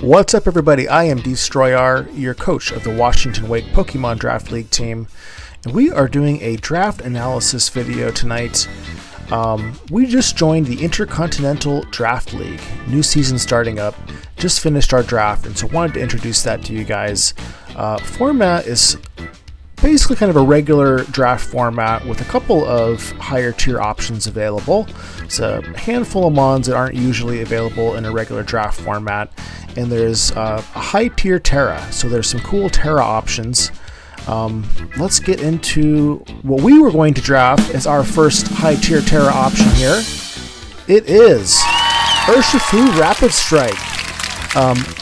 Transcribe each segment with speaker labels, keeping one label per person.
Speaker 1: What's up, everybody? I am Destroyer, your coach of the Washington Wake Pokemon Draft League team, and we are doing a draft analysis video tonight. We just joined the Inter-Continental Draft League. New season starting up. Just finished our draft, and so wanted to introduce that to you guys. Format is basically kind of a regular draft format with a couple of higher tier options available. It's a handful of mons that aren't usually available in a regular draft format, and there's a high tier Tera, so there's some cool Tera options. Let's get into what we were going to draft as our first high tier Tera option here. It is Urshifu Rapid Strike.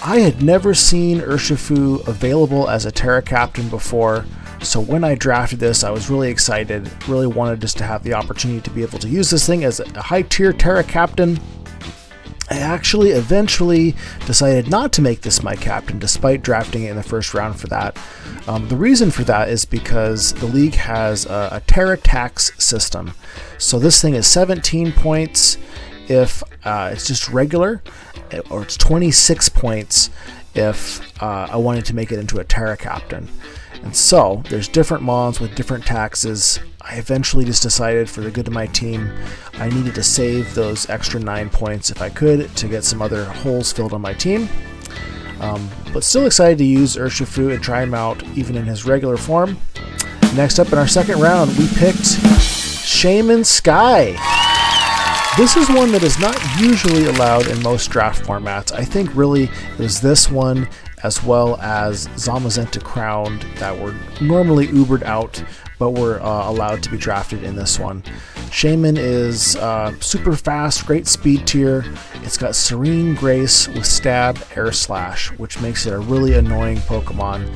Speaker 1: I had never seen Urshifu available as a Tera captain before, so when I drafted this, I was really excited, really wanted just to have the opportunity to be able to use this thing as a high tier Tera captain. I actually eventually decided not to make this my captain despite drafting it in the first round for that. The reason for that is because the league has a Tera tax system. So this thing is 17 points if it's just regular, or it's 26 points if I wanted to make it into a Tera captain. And so there's different mons with different taxes. I eventually just decided, for the good of my team, I needed to save those extra 9 points if I could to get some other holes filled on my team. But still excited to use Urshifu and try him out even in his regular form. Next up in our second round, we picked Shaman Sky. This is one that is not usually allowed in most draft formats. I think really it was this one as well as Zamazenta Crowned that were normally Ubered out, but were allowed to be drafted in this one. Shaman is super fast, great speed tier. It's got Serene Grace with Stab, Air Slash, which makes it a really annoying Pokemon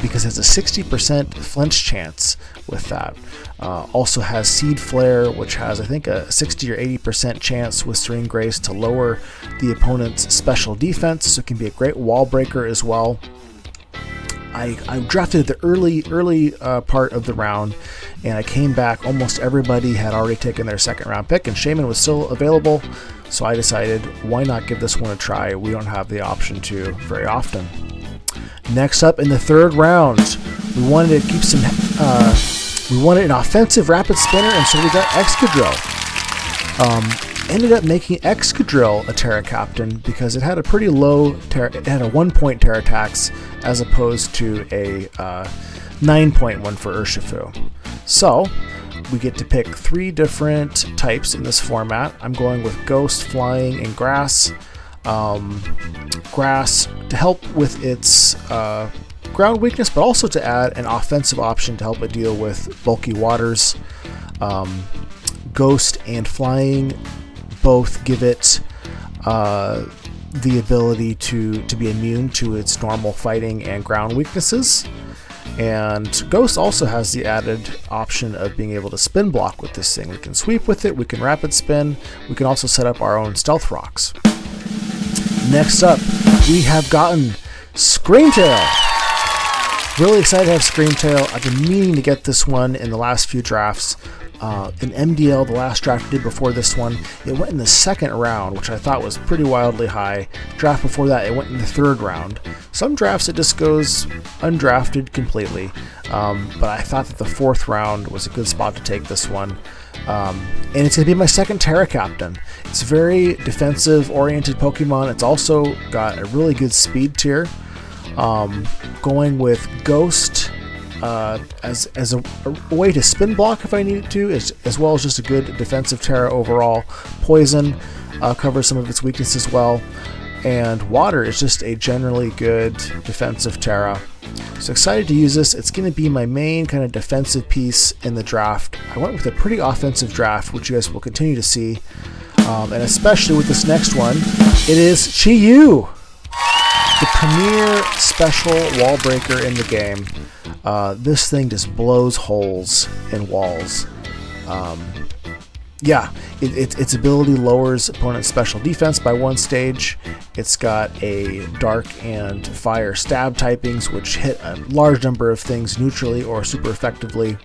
Speaker 1: because it has a 60% flinch chance with that. Also has Seed Flare, which has, I think, a 60 or 80% chance with Serene Grace to lower the opponent's special defense, so it can be a great wall breaker as well. I drafted the early part of the round, and I came back. Almost everybody had already taken their second round pick, and Shaman was still available, so I decided, why not give this one a try? We don't have the option to very often. Next up in the third round, we wanted to keep some. We wanted an offensive rapid spinner, and so we got Excadrill. Ended up making Excadrill a Tera captain because it had a pretty low Tera, it had a 1-point Tera tax as opposed to a 9-point one for Urshifu. So we get to pick 3 different types in this format. I'm going with Ghost, Flying, and Grass. Grass to help with its ground weakness, but also to add an offensive option to help it deal with bulky waters. Ghost and Flying both give it the ability to be immune to its normal fighting and ground weaknesses. And Ghost also has the added option of being able to spin block with this thing. We can sweep with it, we can rapid spin, we can also set up our own stealth rocks. Next up, we have gotten Screamtail. Really excited to have Screamtail. I've been meaning to get this one in the last few drafts. In MDL, the last draft I did before this one, it went in the second round, which I thought was pretty wildly high. Draft before that, it went in the third round. Some drafts, it just goes undrafted completely, but I thought that the fourth round was a good spot to take this one. And it's going to be my second Tera captain. It's a very defensive-oriented Pokemon. It's also got a really good speed tier. Going with Ghost as a way to spin block if I needed to, as well as just a good defensive Tera overall. Poison covers some of its weaknesses well, and Water is just a generally good defensive Tera. So excited to use this. It's going to be my main kind of defensive piece in the draft. I went with a pretty offensive draft, which you guys will continue to see, and especially with this next one, it is Chi-Yu, the premier special wall breaker in the game. This thing just blows holes in walls. Its ability lowers opponent's special defense by 1 stage. It's got a dark and fire stab typings, which hit a large number of things neutrally or super effectively.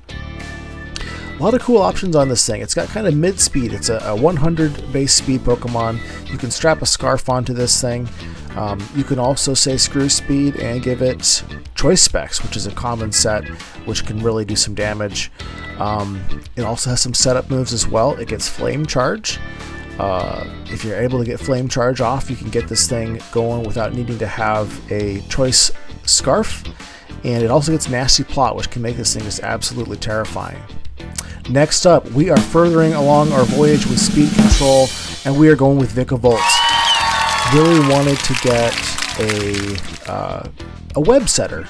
Speaker 1: A lot of cool options on this thing. It's got kind of mid-speed. It's a 100 base speed Pokemon. You can strap a scarf onto this thing. You can also say screw speed and give it choice specs, which is a common set, which can really do some damage. It also has some setup moves as well. It gets flame charge. If you're able to get flame charge off, you can get this thing going without needing to have a choice scarf. And it also gets nasty plot, which can make this thing just absolutely terrifying. Next up, we are furthering along our voyage with speed control, and we are going with Vikavolt. Really wanted to get a web setter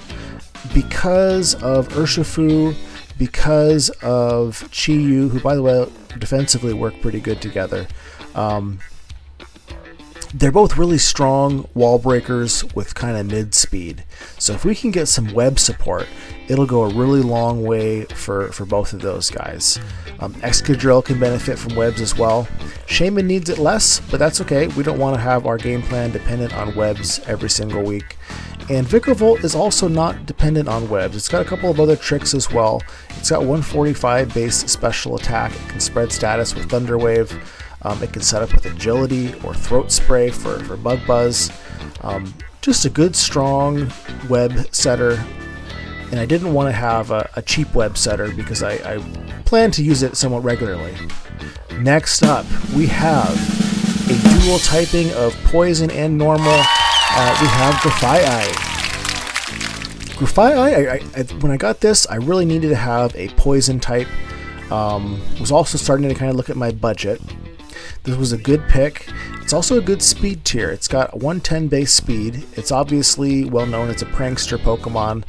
Speaker 1: because of Urshifu, because of Chi-Yu, who, by the way, defensively work pretty good together. They're both really strong wall breakers with kind of mid speed. So if we can get some web support, it'll go a really long way for both of those guys. Excadrill can benefit from webs as well. Shaman needs it less, but that's okay. We don't want to have our game plan dependent on webs every single week. And Vikavolt is also not dependent on webs. It's got a couple of other tricks as well. It's got 145 base special attack. It can spread status with Thunder Wave. It can set up with agility or throat spray for bug buzz. Just a good strong web setter. And I didn't want to have a cheap web setter because I plan to use it somewhat regularly. Next up, we have a dual typing of poison and normal. We have Grafaiai. Grafaiai, when I got this, I really needed to have a poison type. Was also starting to kind of look at my budget. This was a good pick. It's also a good speed tier. It's got 110 base speed. It's obviously well known as a prankster Pokemon.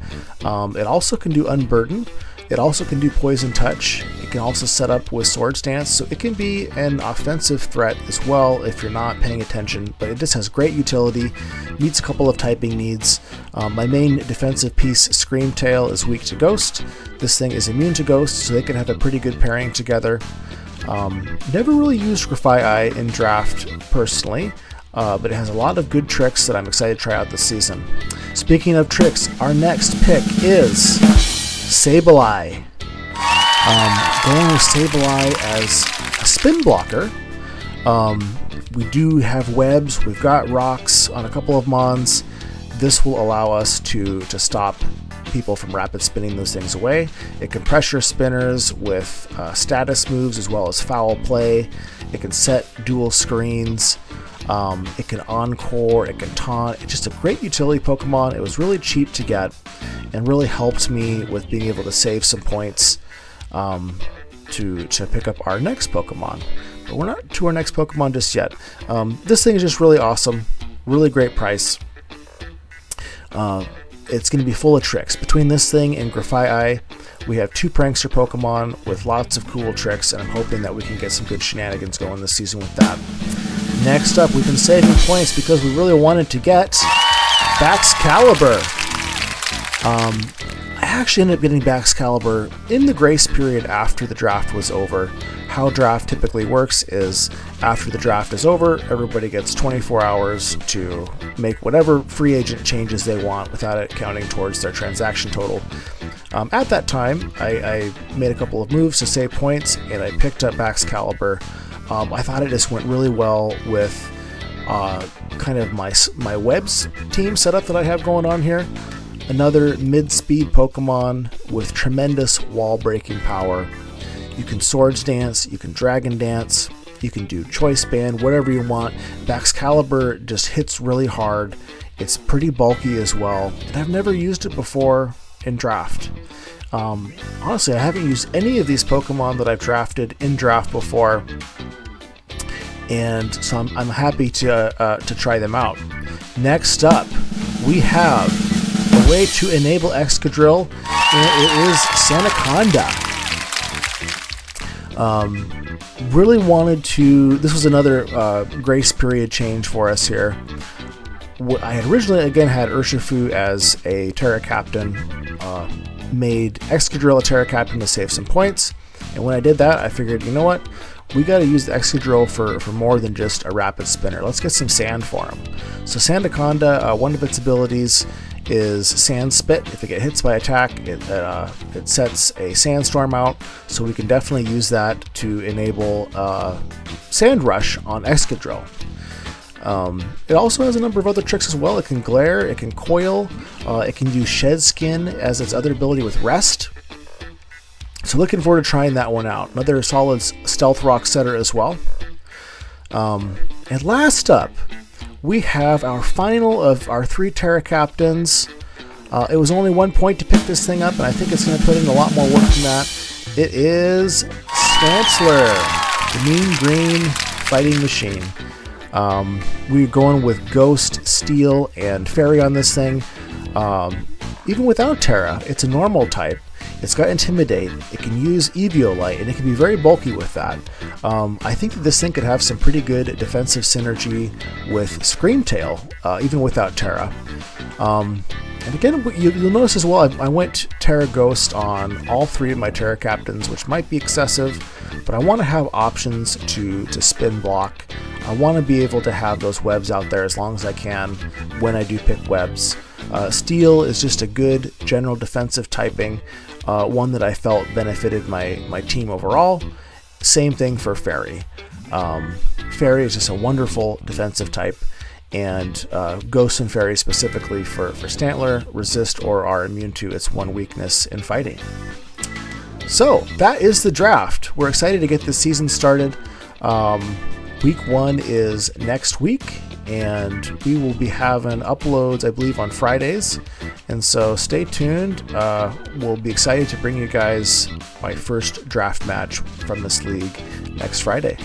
Speaker 1: It also can do Unburden. It also can do Poison Touch. It can also set up with Swords Dance, so it can be an offensive threat as well if you're not paying attention, but it just has great utility, meets a couple of typing needs. My main defensive piece, Screamtail, is weak to Ghost. This thing is immune to Ghost, so they can have a pretty good pairing together. Never really used Grafaiai in draft personally, but it has a lot of good tricks that I'm excited to try out this season. Speaking of tricks, our next pick is Sableye. Going with Sableye as a spin blocker. We do have webs, we've got rocks on a couple of mons. This will allow us to stop people from rapid spinning those things away. It can pressure spinners with status moves as well as foul play. It can set dual screens. It can encore, it can taunt. It's just a great utility Pokemon. It was really cheap to get and really helped me with being able to save some points to pick up our next Pokemon. But we're not to our next Pokemon just yet. This thing is just really awesome, really great price. It's going to be full of tricks. Between this thing and Grafaiai, we have two prankster Pokemon with lots of cool tricks, and I'm hoping that we can get some good shenanigans going this season with that. Next up, we've been saving points because we really wanted to get Baxcalibur. I actually ended up getting Baxcalibur in the grace period after the draft was over. How draft typically works is after the draft is over, everybody gets 24 hours to make whatever free agent changes they want without it counting towards their transaction total. At that time, I made a couple of moves to save points, and I picked up Baxcalibur. I thought it just went really well with kind of my webs team setup that I have going on here. Another mid-speed Pokemon with tremendous wall-breaking power. You can Swords Dance, you can Dragon Dance, you can do Choice Band, whatever you want. Baxcalibur just hits really hard. It's pretty bulky as well, and I've never used it before in draft. Honestly, I haven't used any of these Pokemon that I've drafted in draft before, and so I'm happy to try them out. Next up, we have a way to enable Excadrill, and it is Sandaconda. Really wanted to. This was another grace period change for us here. I had originally again had Urshifu as a Tera captain. Made Excadrill a Tera captain to save some points, and when I did that, I figured, you know what, we got to use the Excadrill for more than just a rapid spinner. Let's get some sand for him. So Sandaconda, one of its abilities is Sand Spit. If it gets hit by attack, it sets a sandstorm out, so we can definitely use that to enable Sand Rush on Excadrill. It also has a number of other tricks as well. It can glare, it can coil, it can do shed skin as its other ability with rest. So looking forward to trying that one out. Another solid stealth rock setter as well. And last up, we have our final of our 3 Tera captains. It was only 1 point to pick this thing up, and I think it's going to put in a lot more work than that. It is Stancler, the mean green fighting machine. We're going with Ghost, Steel, and Fairy on this thing. Even without Tera, it's a normal type. It's got Intimidate, it can use Eviolite, and it can be very bulky with that. I think that this thing could have some pretty good defensive synergy with Screamtail, even without Tera. And again, you'll notice as well, I went Tera Ghost on all 3 of my Tera captains, which might be excessive, but I want to have options to spin block. I want to be able to have those webs out there as long as I can when I do pick webs. Steel is just a good general defensive typing, one that I felt benefited my team overall. Same thing for Fairy. Fairy is just a wonderful defensive type, and Ghost and Fairy specifically for Stantler resist or are immune to its one weakness in fighting. So that is the draft. We're excited to get this season started. Week 1 is next week, and we will be having uploads, I believe, on Fridays. And so stay tuned. We'll be excited to bring you guys my first draft match from this league next Friday.